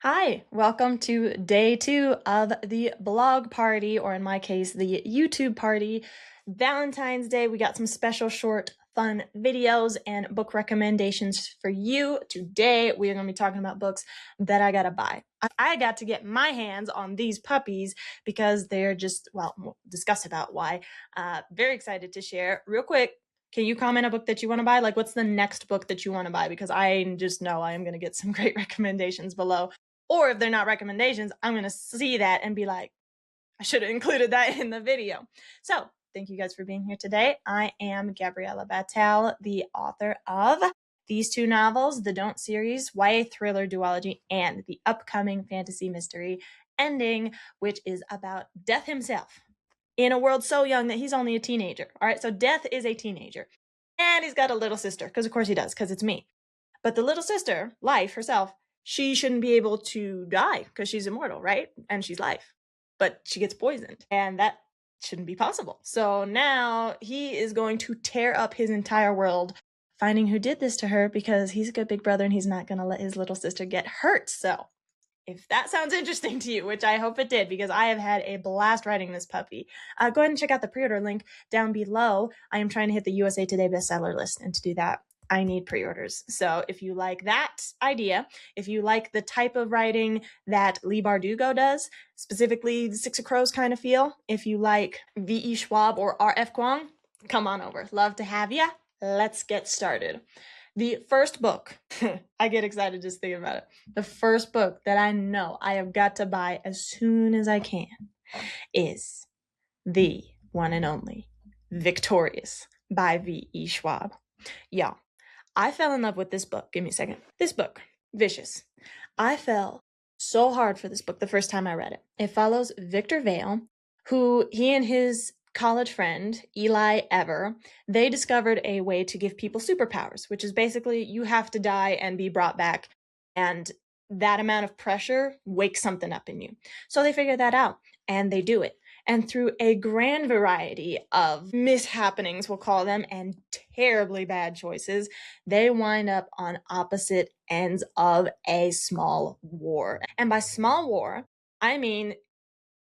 Hi, welcome to day 2 of the blog party, or in my case, the YouTube party. Valentine's Day, we got some special short, fun videos and book recommendations for you. Today, we are going to be talking about books that I got to buy. I got to get my hands on these puppies because they're just, well, we'll discuss about why. Very excited to share. Real quick, can you comment a book that you want to buy? Like, what's the next book that you want to buy? Because I just know I am going to get some great recommendations below. Or if they're not recommendations, I'm going to see that and be like, I should have included that in the video. So thank you guys for being here today. I am Gabriella Batel, the author of these 2 novels, the Don't series, YA thriller duology, and the upcoming fantasy mystery Ending, which is about Death himself in a world so young that he's only a teenager. All right, so Death is a teenager. And he's got a little sister, because of course he does, because it's me. But the little sister, Life herself, she shouldn't be able to die because she's immortal, right? And she's Life. But she gets poisoned, and that shouldn't be possible. So now he is going to tear up his entire world, finding who did this to her, because he's a good big brother and he's not going to let his little sister get hurt. So if that sounds interesting to you, which I hope it did, because I have had a blast writing this puppy, go ahead and check out the pre-order link down below. I am trying to hit the USA Today bestseller list, and to do that, I need pre-orders. So if you like that idea, if you like the type of writing that Leigh Bardugo does, specifically the Six of Crows kind of feel, if you like V.E. Schwab or R.F. Kuang, come on over. Love to have ya. Let's get started. The first book, I get excited just thinking about it. The first book that I know I have got to buy as soon as I can is the one and only Victorious by V.E. Schwab. Y'all, I fell in love with this book. Give me a second. This book, Vicious. I fell so hard for this book the first time I read it. It follows Victor Vale, who he and his college friend, Eli Ever, they discovered a way to give people superpowers, which is basically you have to die and be brought back, and that amount of pressure wakes something up in you. So they figure that out, and they do it. And through a grand variety of mishappenings, we'll call them, and terribly bad choices, they wind up on opposite ends of a small war. And by small war, I mean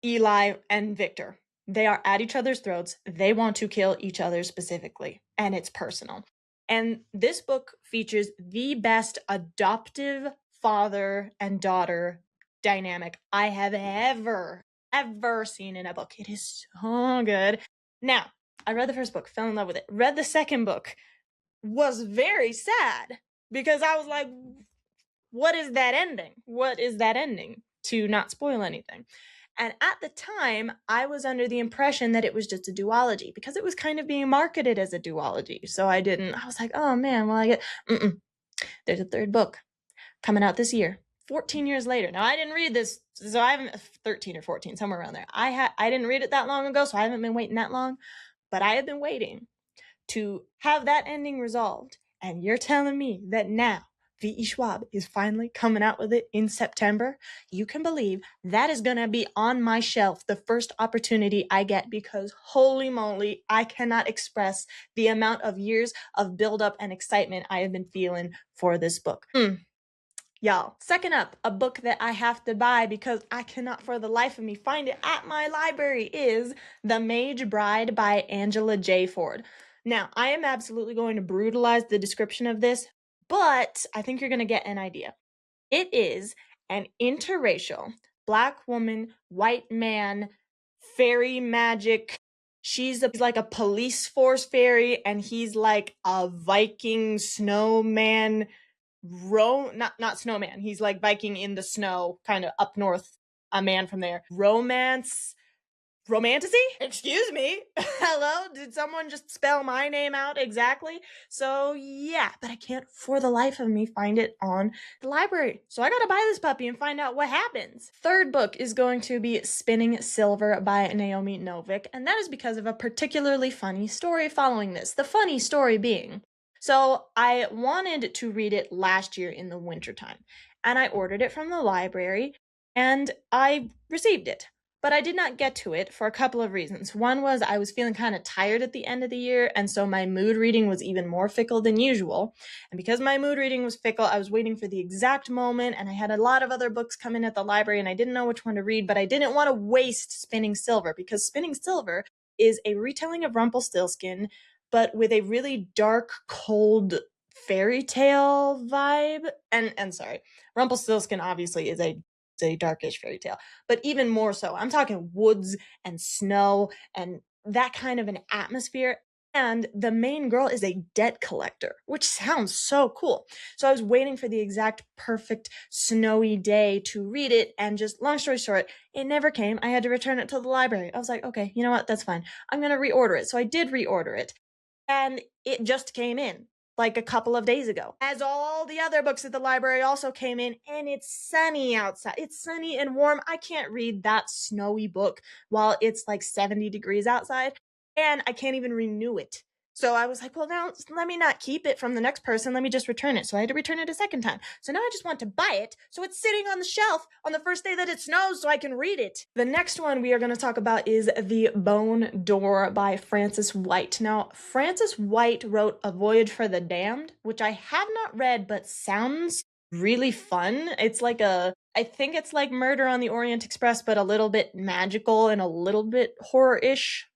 Eli and Victor. They are at each other's throats. They want to kill each other specifically, and it's personal. And this book features the best adoptive father and daughter dynamic I have ever seen in a book. It is so good. Now, I read the first book, fell in love with it. Read the second book, was very sad, because I was like, what is that ending? What is that ending? To not spoil anything. And at the time, I was under the impression that it was just a duology, because it was kind of being marketed as a duology. So I was like, oh man, well, there's a third book coming out this year, 14 years later. Now, I didn't read this, so I haven't, 13 or 14, somewhere around there. I didn't read it that long ago, so I haven't been waiting that long, but I have been waiting to have that ending resolved. And you're telling me that now V.E. Schwab is finally coming out with it in September? You can believe that is going to be on my shelf the first opportunity I get, because holy moly, I cannot express the amount of years of buildup and excitement I have been feeling for this book. Y'all, second up, a book that I have to buy because I cannot for the life of me find it at my library is The Mage Bride by Angela J. Ford. Now, I am absolutely going to brutalize the description of this, but I think you're going to get an idea. It is an interracial Black woman, white man, fairy magic. She's like a police force fairy, and he's like a Viking snowman. Not snowman. He's like Viking in the snow, kind of up north, a man from there. Romantasy? Excuse me. Hello? Did someone just spell my name out exactly? So yeah, but I can't for the life of me find it on the library. So I gotta buy this puppy and find out what happens. Third book is going to be Spinning Silver by Naomi Novik, and that is because of a particularly funny story following this. The funny story being, so I wanted to read it last year in the wintertime, and I ordered it from the library, and I received it. But I did not get to it for a couple of reasons. One was I was feeling kind of tired at the end of the year, and so my mood reading was even more fickle than usual. And because my mood reading was fickle, I was waiting for the exact moment, and I had a lot of other books come in at the library, and I didn't know which one to read, but I didn't want to waste Spinning Silver, because Spinning Silver is a retelling of Rumpelstiltskin, but with a really dark, cold fairy tale vibe. And sorry, Rumpelstiltskin obviously is a darkish fairy tale, but even more so, I'm talking woods and snow and that kind of an atmosphere. And the main girl is a debt collector, which sounds so cool. So I was waiting for the exact perfect snowy day to read it. And just long story short, it never came. I had to return it to the library. I was like, okay, you know what? That's fine. I'm going to reorder it. So I did reorder it. And it just came in like a couple of days ago. As all the other books at the library also came in, and it's sunny outside. It's sunny and warm. I can't read that snowy book while it's like 70 degrees outside, and I can't even renew it. So I was like, well, now let me not keep it from the next person. Let me just return it. So I had to return it a second time. So now I just want to buy it. So it's sitting on the shelf on the first day that it snows so I can read it. The next one we are going to talk about is The Bone Door by Frances White. Now, Frances White wrote A Voyage for the Damned, which I have not read, but sounds really fun. It's like I think it's like Murder on the Orient Express, but a little bit magical and a little bit horror-ish.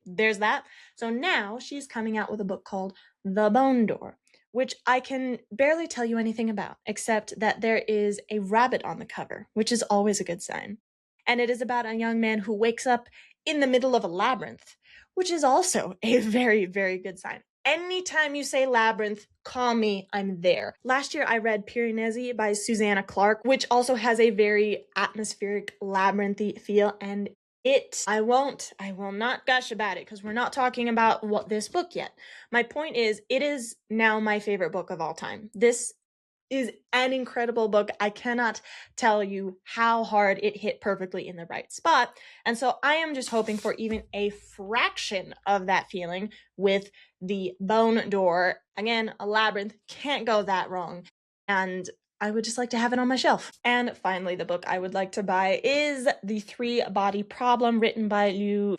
There's that. So now she's coming out with a book called The Bone Door, which I can barely tell you anything about, except that there is a rabbit on the cover, which is always a good sign. And it is about a young man who wakes up in the middle of a labyrinth, which is also a very, very good sign. Anytime you say labyrinth, call me, I'm there. Last year I read Piranesi by Susanna Clarke, which also has a very atmospheric labyrinthy feel, and I will not gush about it because we're not talking about this book yet. My point is, it is now my favorite book of all time. This is an incredible book. I cannot tell you how hard it hit perfectly in the right spot. And so I am just hoping for even a fraction of that feeling with The Bone Door. Again, a labyrinth, can't go that wrong. And I would just like to have it on my shelf. And finally, the book I would like to buy is The Three-Body Problem, written by Liu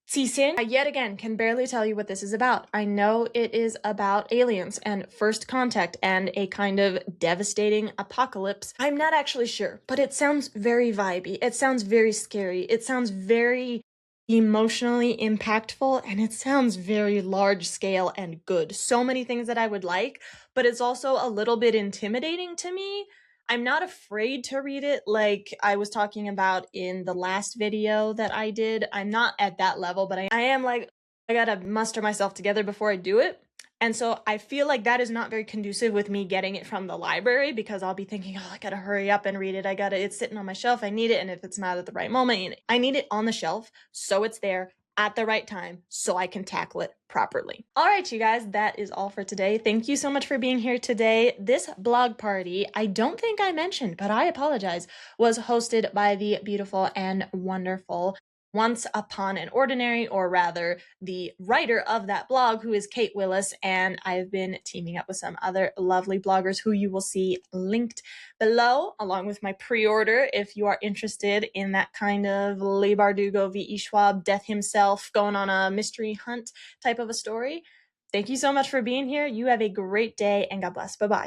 Cixin. I yet again can barely tell you what this is about. I know it is about aliens and first contact and a kind of devastating apocalypse. I'm not actually sure, but it sounds very vibey. It sounds very scary. It sounds very emotionally impactful, and it sounds very large scale and good. So many things that I would like, but it's also a little bit intimidating to me. I'm not afraid to read it like I was talking about in the last video that I did. I'm not at that level, but I am like, I gotta muster myself together before I do it. And so I feel like that is not very conducive with me getting it from the library, because I'll be thinking, oh, I gotta hurry up and read it. It's sitting on my shelf. I need it. And if it's not at the right moment, I need it on the shelf so it's there at the right time so I can tackle it properly. All right, you guys, that is all for today. Thank you so much for being here today. This blog party, I don't think I mentioned, but I apologize, was hosted by the beautiful and wonderful Once Upon an Ordinary, or rather the writer of that blog, who is Kate Willis, and I've been teaming up with some other lovely bloggers who you will see linked below, along with my pre-order if you are interested in that kind of Leigh Bardugo v. E. Schwab, death himself, going on a mystery hunt type of a story. Thank you so much for being here. You have a great day, and God bless. Bye-bye.